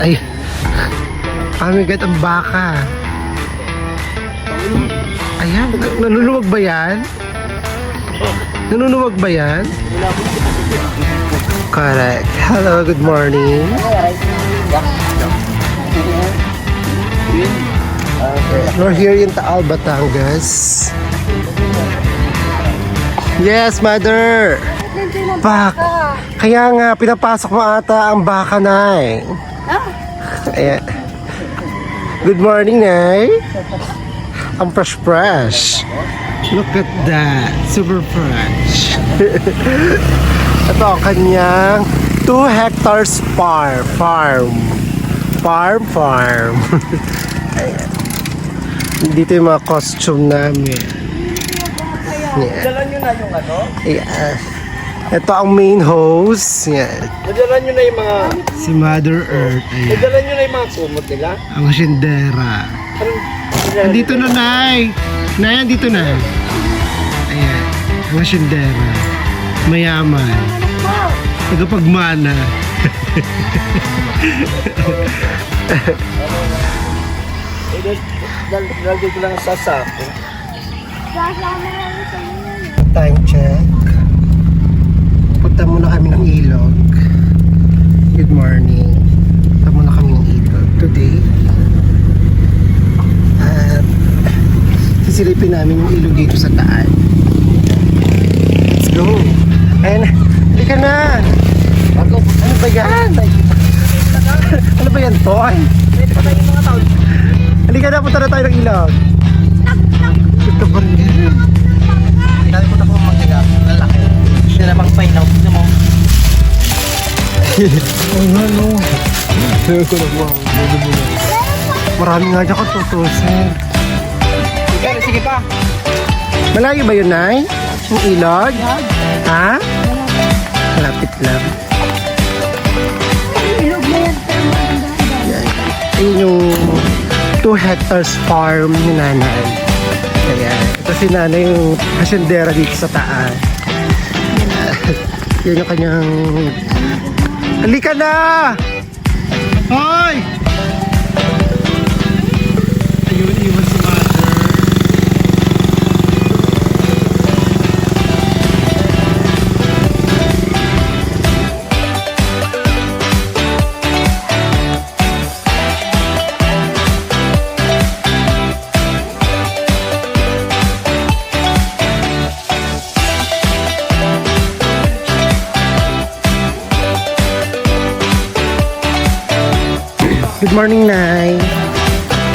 Ay. Pamigat ang baka. Ayan. Nanunumag ba yan? Nanunumag ba yan? Correct. Hello, good morning. We're here in Taal, Batangas. Yes, mother. Pak. Kaya nga, pinapasok mo ata ang baka, Nay. Ayan. Good morning, Nay. Ang fresh. Look at that. Super fresh. Ito ang kanyang 2 hectares farm. Ayan. Dito yung mga costume namin. Yeah. Dala nyo na yung ano? Yeah. Ito ang main host. Yan. Nadala nyo na yung mga... Si Mother Earth. Ayan. Nadala nyo na yung mga kumot nila? Ang sindera. Andito na, Nay. Nay, andito na. Ayan. Ang sindera. Mayaman. Tagapagmana. Lagi ko lang sa sako. Time check. Punta muna kami ng ilog. Good morning. Punta muna kami ng ilog today. At sisilipin namin yung ilog dito sa Taal. Let's go. And hindi ka na. Ano ba yan? Ano ba yan, Toy? Halika na, punta na tayo ng ilog. Ito ba rin yan? Dali ko na po mag-ilap. Lalaki. Siya na pang painaw. Tignan mo. Ay, ano? Marami nga dyan kung tutusin. Sige pa. Malayo ba yun, Nay? Yung ilog? Ha? Malapit lang. Yan. Ayun yung 2 hectares farm ni Nanay. Ayan. Ito si Nanay yung hasyendera dito sa Taal. Yan yung kanyang... Halika na! Hoy! Ayun, iwan si Mother. Good morning, Nay.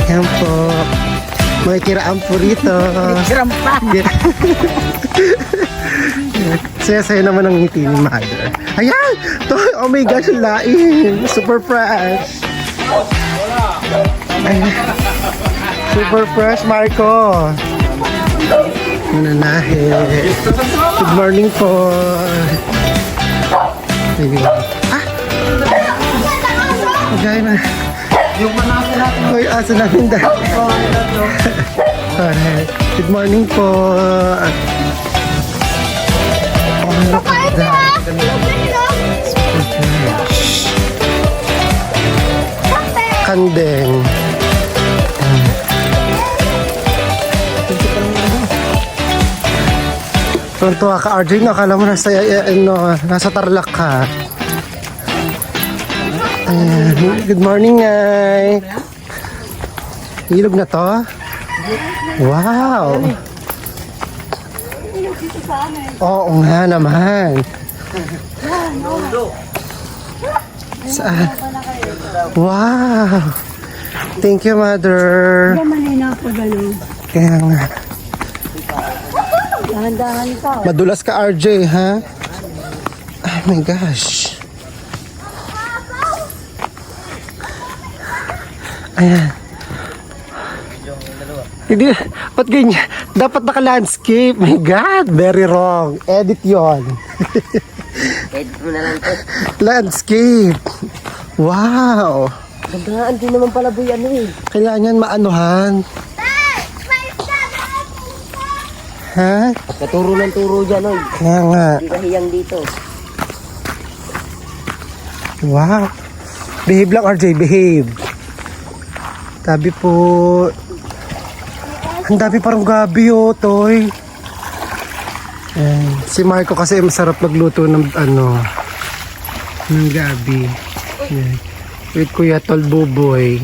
Yan po. Makikiraan po rito. Kiram pa. Saya-saya naman ang ngiti ni Mother. Ayan! To, oh my gosh, ang lain. Super fresh. Ayan. Super fresh, Marco. Mananahe. Good morning po. Ah! Magay na. Yung manasa natin. Hoy, asa namin dahil. Alright. Good morning po. Oh, look at that. Super fresh. Kandeng. Tuntua ka, RJ, no? Akala mo nasa Tarlac ka. Ayan. Good morning, Nay. Ilog na to? Wow. Oo nga naman. Saan? Wow. Thank you, Mother. Kaya nga. Dahan-dahan ka. Madulas ka, RJ, ha? Oh my gosh. Ayan. Hindi, ba't ganyan? Dapat naka-landscape. My God, very wrong. Edit yon. Edit mo na lang po. Landscape. Wow. Gandaan din naman pala boy ano eh. Kailangan yan maanuhan. Ha? Naturo ng turo dyan oy. Kaya nga. Hindi kahiyang dito. Wow. Behave lang, RJ, behave. Tabi po. Ang dami parang gabi, oh, Toy. Ayan. Si Marco kasi masarap magluto ng ng gabi. Ayan. With Kuya Tol Buboy.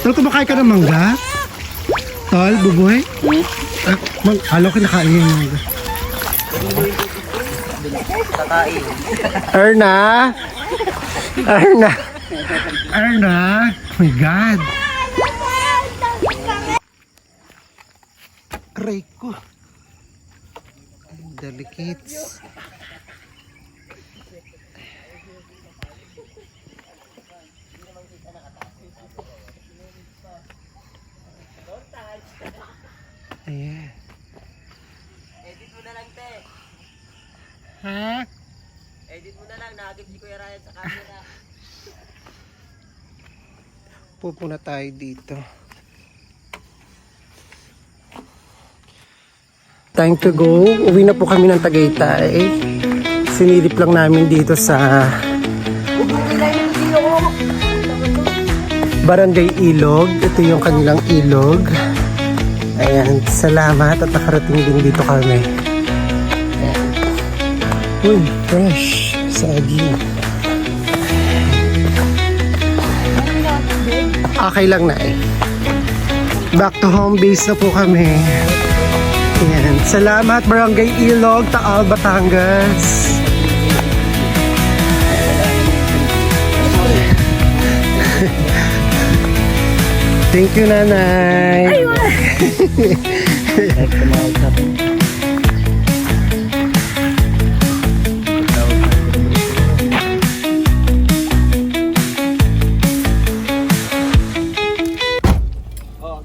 Tol, kumakain ka ng mangga? Tol, Buboy? Halo kinakain yung mangga. Kakain. Erna? Erna? Erna? Oh my God. Aray ko. Delicates. Ayan. Edit mo na lang, te. Ha? Edit mo na lang. Nakagit si Kuya Ryan sa camera. Pupuna tayo dito. Time to go. Uwi na po kami ng Tagaytay. Sinilip lang namin dito sa Barangay Ilog. Ito yung kanilang ilog. Ayan, salamat at nakarating din dito kami. Ayan. Uy, fresh. Saging. Okay lang na eh. Back to home base na po kami. Ayan. Salamat Barangay Ilog, Taal, Batangas. Thank you, Nanay.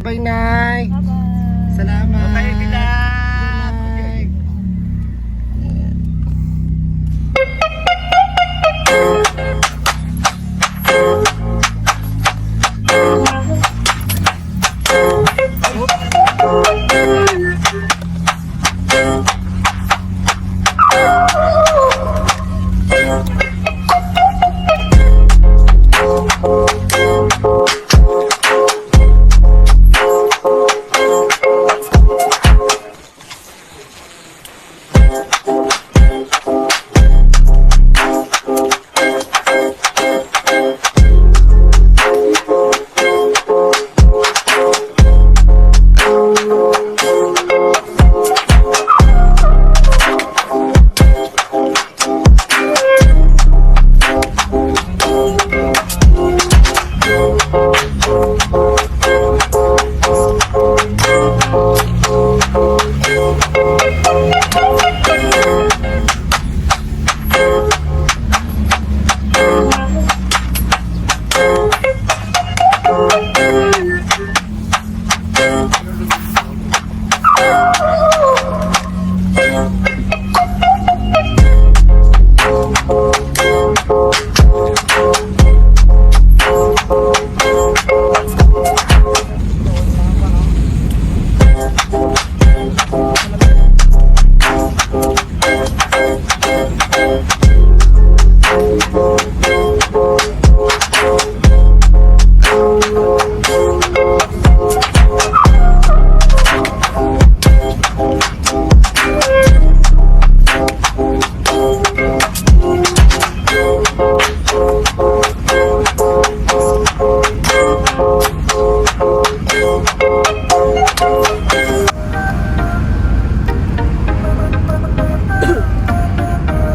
Bye, Nay. Salamat. Bye, Bilal. Bye.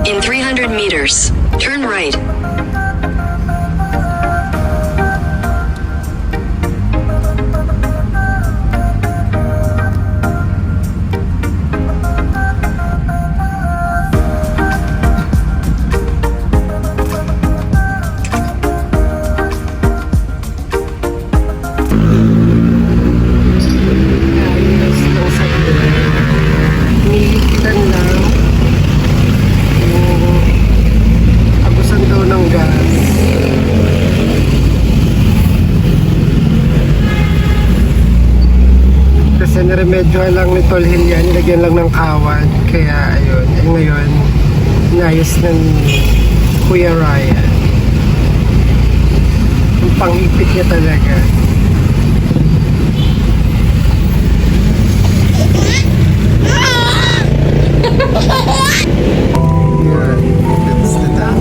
In 300 meters, turn right. Niikitan lang yung abusan daw ng gas. Kasi niremedyohan lang ni Tol Hilya, nilagyan lang ng kawan. Kaya ayun, ay ngayon inayos na ni Kuya Ryan. Ang pangipit niya talaga. Yan, that's the dam.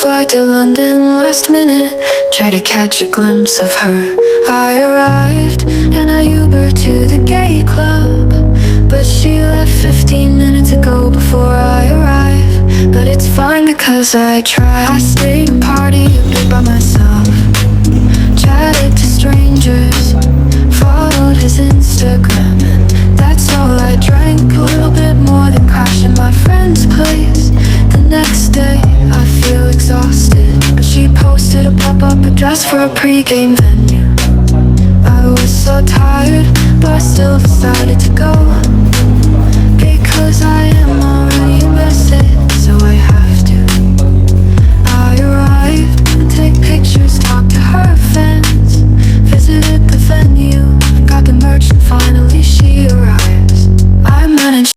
flight to London last minute. Try to catch a glimpse of her. I arrived in a Uber to the gay club, but she left 15 minutes ago before I arrived. But it's fine because I tried. I stayed and partied a bit by myself, chatted to strangers, followed his Instagram, and that's all I drank. A little bit more than crashing my friend's place. The next day I feel exhausted, but she posted a pop-up address for a pre-game venue. I was so tired, but I still decided to go.